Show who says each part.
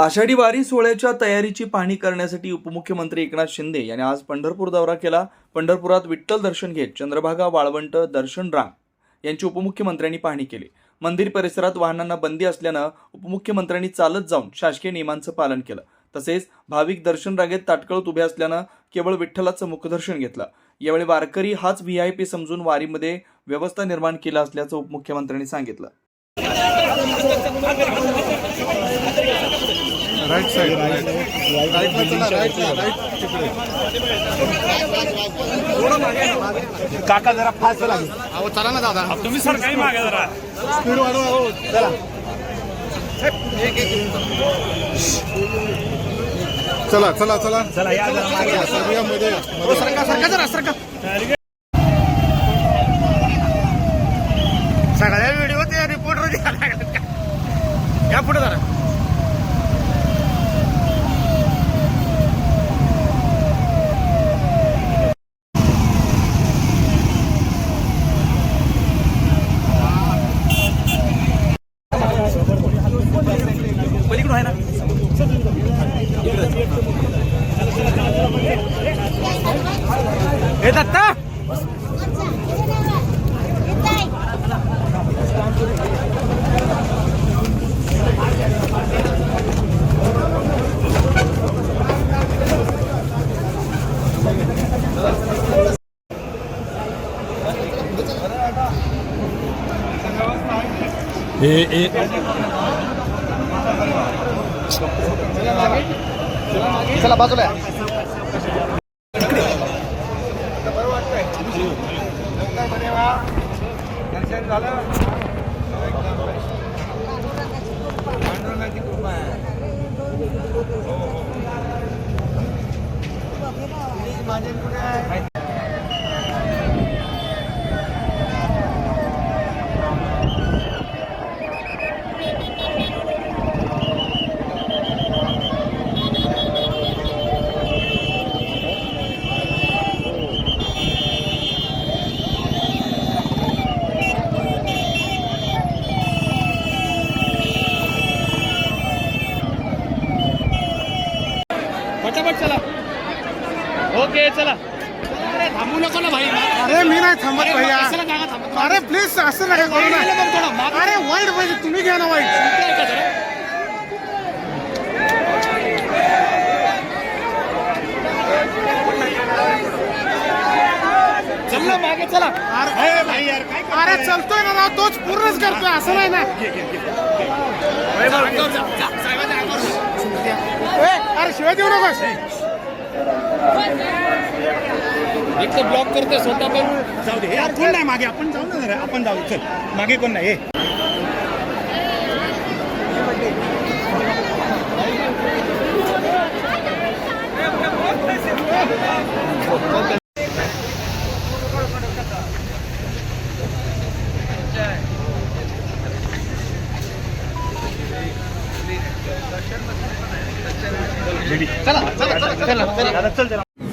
Speaker 1: आषाढी वारी सोहळ्याच्या तयारीची पाहणी करण्यासाठी उपमुख्यमंत्री एकनाथ शिंदे यांनी आज पंढरपूर दौरा केला। पंढरपुरात विठ्ठल दर्शन घेत चंद्रभागा, वाळवंट, दर्शन रांग यांची उपमुख्यमंत्र्यांनी पाहणी केली। मंदिर परिसरात वाहनांना बंदी असल्यानं उपमुख्यमंत्र्यांनी चालत जाऊन शासकीय नियमांचं पालन केलं। तसेच भाविक दर्शन रांगेत ताटकळत उभे असल्यानं केवळ विठ्ठलाचं मुखदर्शन घेतलं। यावेळी वारकरी हाच व्हीआयपी समजून वारीमध्ये व्यवस्था निर्माण केला असल्याचं उपमुख्यमंत्र्यांनी सांगितलं।
Speaker 2: राइट साइड काका जरा फास्ट चला। अहो चला ना दादा, तुम्ही सर काही मागे जरा स्पीड वाढवा। हो चला चला चला चला चला या जरा मागे सगळ्यामध्ये सरका सरका जरा सरका। सगळ्या व्हिडिओ ते रिपोर्टर द्यायला लागतात का? या पुढे जरा पलीकडून आहे ना। हे दत्ता चला बाजूला दर्शन झालं। माझे कुठे आहे? पटापट चला। ओके चला। अरे थांबू नको ना भाई। अरे मी नाही थांबत भैया। अरे प्लीज असं नका करू ना। अरे वाईट पाहिजे, तुम्ही घ्या ना वाईट। चल ना मागे चला। अरे भाई यार काय, अरे चलतोय ना, तोच पूर्णच करतोय असं नाही ना। अरे शिवाय देऊ नकोस। एक तर ब्लॉक करतोय स्वतः पण। जाऊ दे यार, कोण नाही मागे, आपण जाऊ ना जरा, आपण जाऊ। चल मागे कोण नाही। चला चला चला चला चला चल।